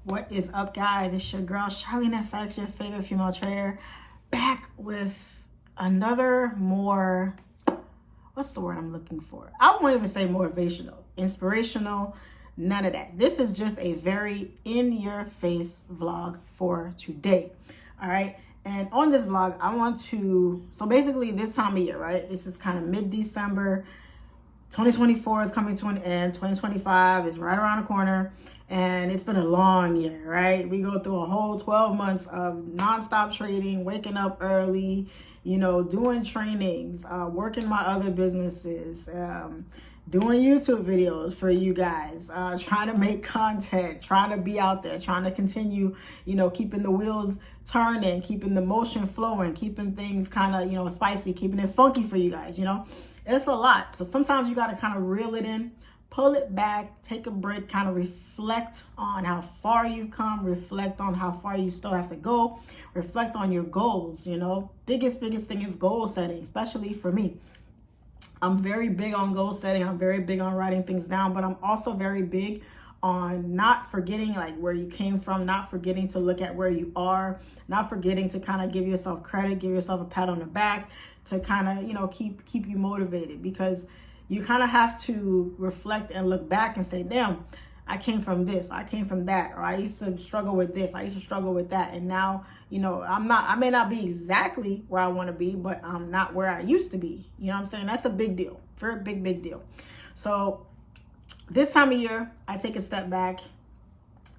What is up, guys? It's your girl MAGNOFX, your favorite female trader, back with another more, what's the word I'm looking for? I won't even say motivational, inspirational, none of that. This is just a very in-your-face vlog for today. All right. And on this vlog, I want to, so basically this time of year, right? This is kind of mid-December. 2024 is coming to an end. 2025 is right around the corner. And it's been a long year, right? We go through a whole 12 months of nonstop trading, waking up early, you know, doing trainings, working my other businesses, doing YouTube videos for you guys, trying to make content, trying to be out there, trying to continue, you know, keeping the wheels turning, keeping the motion flowing, keeping things kind of, you know, spicy, keeping it funky for you guys, you know. It's a lot. So sometimes you got to kind of reel it in, pull it back, take a break, kind of reflect on how far you've come, reflect on how far you still have to go, reflect on your goals, you know. Biggest thing is goal setting, especially for me. I'm very big on goal setting. I'm very big on writing things down, but I'm also very big on not forgetting like where you came from, not forgetting to look at where you are, not forgetting to kind of give yourself credit, give yourself a pat on the back to kind of, you know, keep you motivated, because you kind of have to reflect and look back and say, damn, I came from this, I came from that, or I used to struggle with this, I used to struggle with that. And now, you know, I may not be exactly where I want to be, but I'm not where I used to be. You know what I'm saying? That's a big deal, very big deal. So this time of year, I take a step back.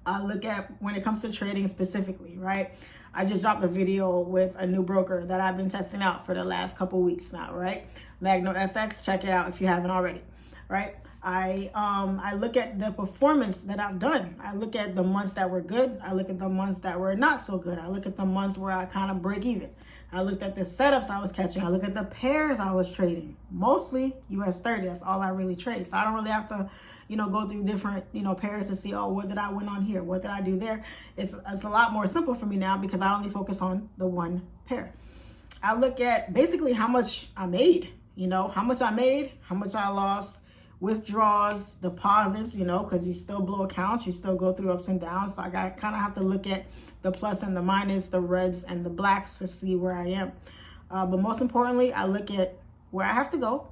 I look at when it comes to trading specifically, right? I just dropped a video with a new broker that I've been testing out for the last couple weeks now, right? MAGNOFX, check it out if you haven't already, right? I look at the performance that I've done. I look at the months that were good. I look at the months that were not so good. I look at the months where I kind of break even. I looked at the setups I was catching. I look at the pairs I was trading. Mostly US 30. That's all I really trade. So I don't really have to, you know, go through different, you know, pairs to see, oh, what did I win on here? What did I do there? It's a lot more simple for me now because I only focus on the one pair. I look at basically how much I made, you know, how much I made, how much I lost, withdrawals, deposits, you know, because you still blow accounts, you still go through ups and downs. So I kind of have to look at the plus and the minus, the reds and the blacks to see where I am. But most importantly, I look at where I have to go,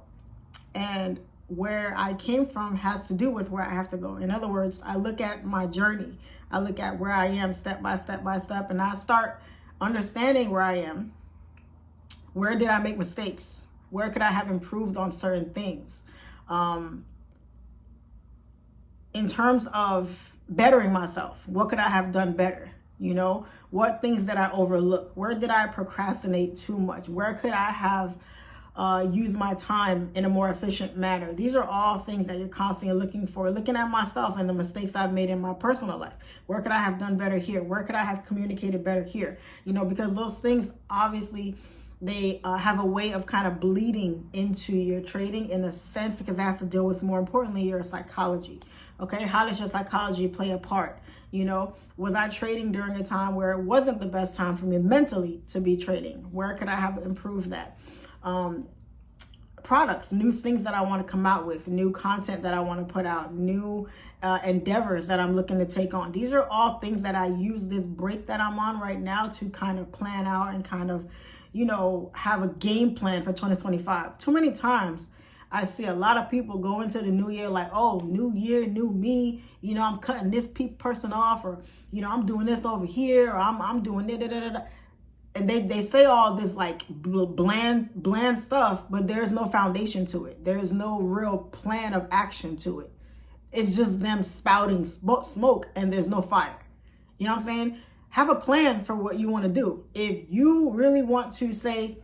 and where I came from has to do with where I have to go. In other words, I look at my journey. I look at where I am step by step, and I start understanding where I am. Where did I make mistakes? Where could I have improved on certain things? In terms of bettering myself, what could I have done better? You know, what things did I overlook? Where did I procrastinate too much? Where could I have used my time in a more efficient manner? These are all things that you're constantly looking for, looking at myself and the mistakes I've made in my personal life. Where could I have done better here? Where could I have communicated better here? You know, because those things obviously they have a way of kind of bleeding into your trading in a sense, because it has to deal with, more importantly, your psychology. Okay, how does your psychology play a part? You know, was I trading during a time where it wasn't the best time for me mentally to be trading? Where could I have improved that? Products, new things that I want to come out with, new content that I want to put out, new endeavors that I'm looking to take on. These are all things that I use this break that I'm on right now to kind of plan out and kind of, you know, have a game plan for 2025. Too many times I see a lot of people go into the new year like, oh, new year, new me, you know, I'm cutting this person off, or, you know, I'm doing this over here, or I'm doing it. And they say all this like bland stuff, but there's no foundation to it. There's no real plan of action to it. It's just them spouting smoke and there's no fire. You know what I'm saying? Have a plan for what you want to do. If you really want to say,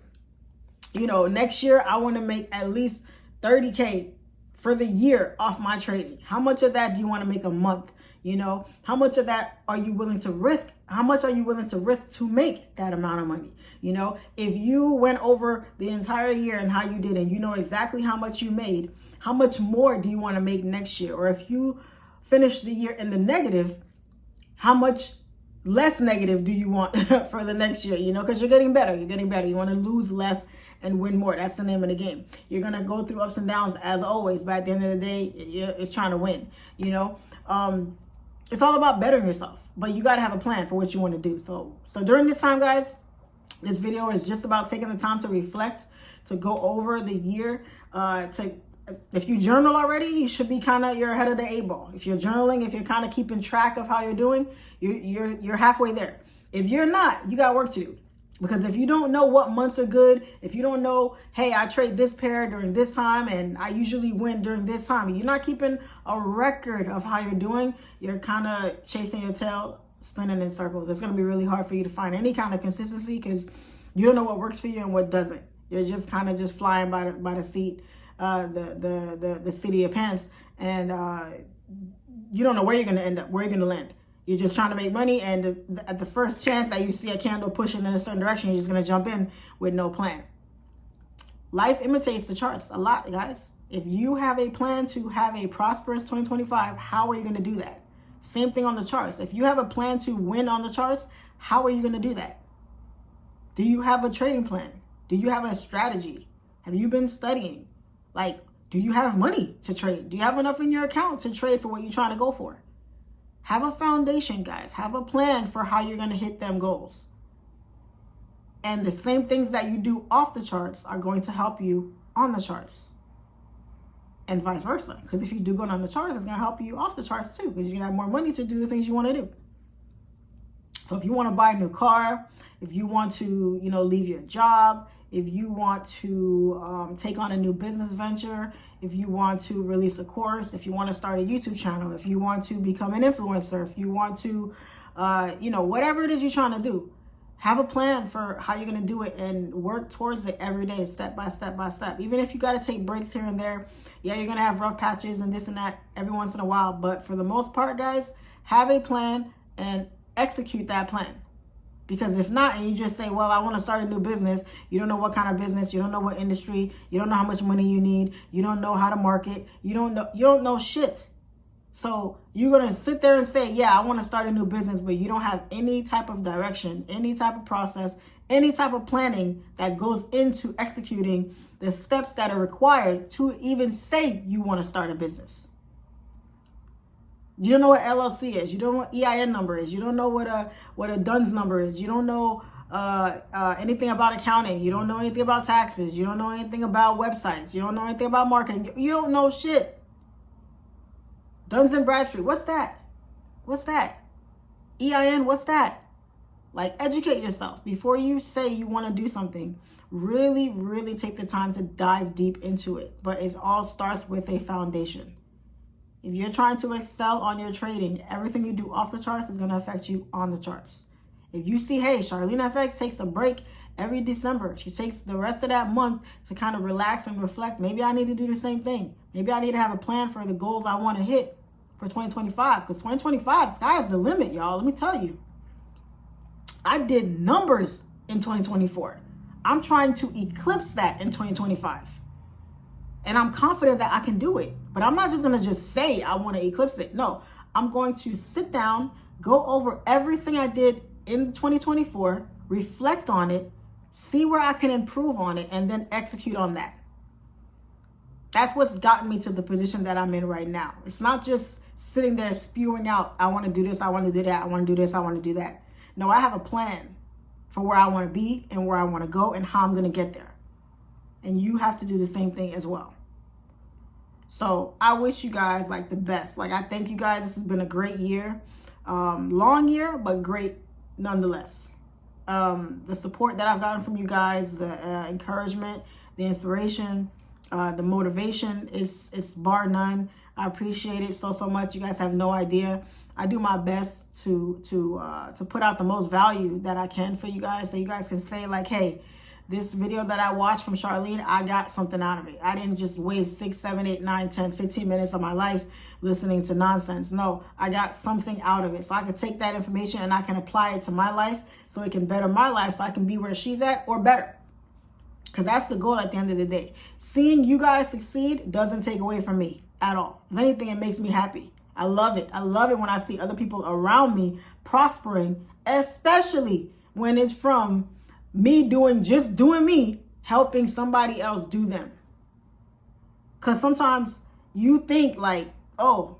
you know, next year I want to make at least 30K for the year off my trading. How much of that do you want to make a month? You know, how much of that are you willing to risk? How much are you willing to risk to make that amount of money? You know, if you went over the entire year and how you did, and you know exactly how much you made, how much more do you want to make next year? Or if you finish the year in the negative, how much less negative do you want for the next year? You know, because you're getting better. You want to lose less and win more. That's the name of the game. You're going to go through ups and downs as always, but at the end of the day, it's trying to win, you know. it's all about bettering yourself, but you got to have a plan for what you want to do. So during this time, guys, this video is just about taking the time to reflect, to go over the year. If you journal already, you should be you're ahead of the 8 ball. If you're journaling, if you're kind of keeping track of how you're doing, you're halfway there. If you're not, you got work to do. Because if you don't know what months are good, if you don't know, hey, I trade this pair during this time and I usually win during this time, you're not keeping a record of how you're doing, you're kind of chasing your tail, spinning in circles. It's going to be really hard for you to find any kind of consistency because you don't know what works for you and what doesn't. You're just kind of just flying by the seat, the city of pants, and you don't know where you're going to end up, where you're going to land. You're just trying to make money, and at the first chance that you see a candle pushing in a certain direction, you're just going to jump in with no plan. Life imitates the charts a lot, guys. If you have a plan to have a prosperous 2025, how are you going to do that? Same thing on the charts. If you have a plan to win on the charts, how are you going to do that? Do you have a trading plan? Do you have a strategy? Have you been studying? Like, do you have money to trade? Do you have enough in your account to trade for what you're trying to go for? Have a foundation, guys. Have a plan for how you're going to hit them goals. And the same things that you do off the charts are going to help you on the charts. And vice versa. Because if you do good on the charts, it's going to help you off the charts too. Because you're going to have more money to do the things you want to do. So if you want to buy a new car, if you want to, leave your job, if you want to take on a new business venture, if you want to release a course, if you want to start a YouTube channel, if you want to become an influencer, if you want to, whatever it is you're trying to do, have a plan for how you're going to do it and work towards it every day, step by step by step. Even if you got to take breaks here and there, yeah, you're going to have rough patches and this and that every once in a while. But for the most part, guys, have a plan and execute that plan. Because if not, and you just say, well, I want to start a new business, you don't know what kind of business, you don't know what industry, you don't know how much money you need, you don't know how to market, you don't know shit. So you're going to sit there and say, yeah, I want to start a new business, but you don't have any type of direction, any type of process, any type of planning that goes into executing the steps that are required to even say you want to start a business. You don't know what LLC is. You don't know what EIN number is. You don't know what a DUNS number is. You don't know anything about accounting. You don't know anything about taxes. You don't know anything about websites. You don't know anything about marketing. You don't know shit. Duns and Bradstreet. What's that? What's that? EIN. What's that? Like, educate yourself before you say you want to do something. Really, really take the time to dive deep into it. But it all starts with a foundation. If you're trying to excel on your trading, everything you do off the charts is going to affect you on the charts. If you see, hey, SharleneFX takes a break every December. She takes the rest of that month to kind of relax and reflect. Maybe I need to do the same thing. Maybe I need to have a plan for the goals I want to hit for 2025. Because 2025, sky's the limit, y'all. Let me tell you. I did numbers in 2024. I'm trying to eclipse that in 2025. And I'm confident that I can do it. But I'm not just going to just say I want to eclipse it. No, I'm going to sit down, go over everything I did in 2024, reflect on it, see where I can improve on it, and then execute on that. That's what's gotten me to the position that I'm in right now. It's not just sitting there spewing out, I want to do this, I want to do that, I want to do this, I want to do that. No, I have a plan for where I want to be and where I want to go and how I'm going to get there. And you have to do the same thing as well. So I wish you guys like the best. Like, I thank you guys. This has been a great year. Long year, but great nonetheless. The support that I've gotten from you guys, the encouragement, the inspiration, the motivation, it's bar none. I appreciate it so much. You guys have no idea. I do my best to put out the most value that I can for you guys, so you guys can say like, hey, this video that I watched from Charlene, I got something out of it. I didn't just waste 6, 7, 8, 9, 10, 15 minutes of my life listening to nonsense. No, I got something out of it. So I can take that information and I can apply it to my life so it can better my life, so I can be where she's at or better. Because that's the goal at the end of the day. Seeing you guys succeed doesn't take away from me at all. If anything, it makes me happy. I love it. I love it when I see other people around me prospering, especially when it's from me doing me, helping somebody else do them. Because sometimes you think like, oh,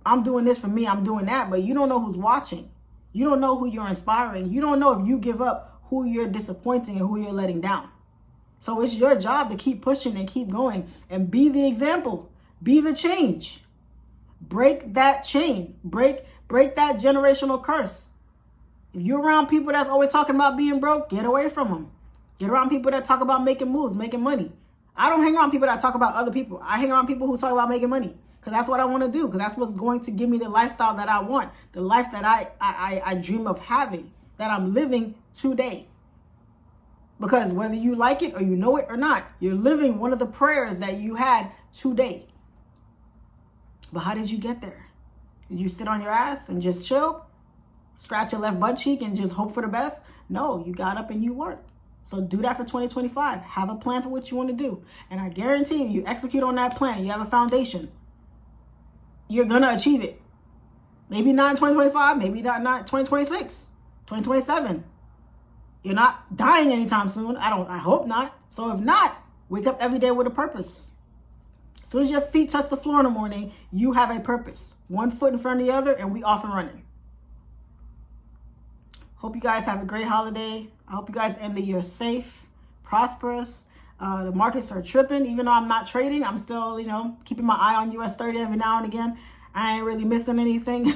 I'm doing this for me, I'm doing that, but you don't know who's watching. You don't know who you're inspiring. You don't know if you give up who you're disappointing and who you're letting down. So it's your job to keep pushing and keep going and be the example. Be the change. Break that chain. Break that generational curse. If you're around people that's always talking about being broke, get away from them. Get around people that talk about making moves, making money. I don't hang around people that talk about other people. I hang around people who talk about making money because that's what I want to do, because that's what's going to give me the lifestyle that I want, the life that I dream of having, that I'm living today. Because whether you like it or you know it or not, you're living one of the prayers that you had today. But how did you get there? Did you sit on your ass and just chill? Scratch your left butt cheek and just hope for the best? No, you got up and you worked. So do that for 2025. Have a plan for what you want to do. And I guarantee you execute on that plan. You have a foundation. You're going to achieve it. Maybe not in 2025. Maybe not 2026. 2027. You're not dying anytime soon. I hope not. So if not, wake up every day with a purpose. As soon as your feet touch the floor in the morning, you have a purpose. One foot in front of the other, and we off and running. Hope you guys have a great holiday. I hope you guys end the year safe, prosperous. The markets are tripping. Even though I'm not trading, I'm still, keeping my eye on US 30 every now and again. I ain't really missing anything.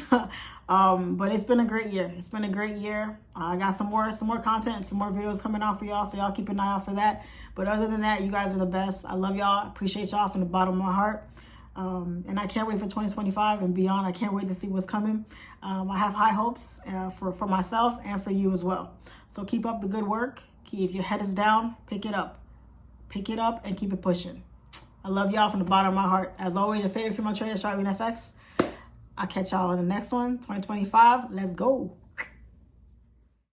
But it's been a great year. It's been a great year. I got some more content, some more videos coming out for y'all, so y'all keep an eye out for that. But other than that, you guys are the best. I love y'all. Appreciate y'all from the bottom of my heart. And I can't wait for 2025 and beyond. I can't wait to see what's coming. I have high hopes for myself and for you as well. So keep up the good work. If your head is down, pick it up. Pick it up and keep it pushing. I love y'all from the bottom of my heart. As always, your favorite female trader, MAGNOFX. I'll catch y'all on the next one, 2025. Let's go.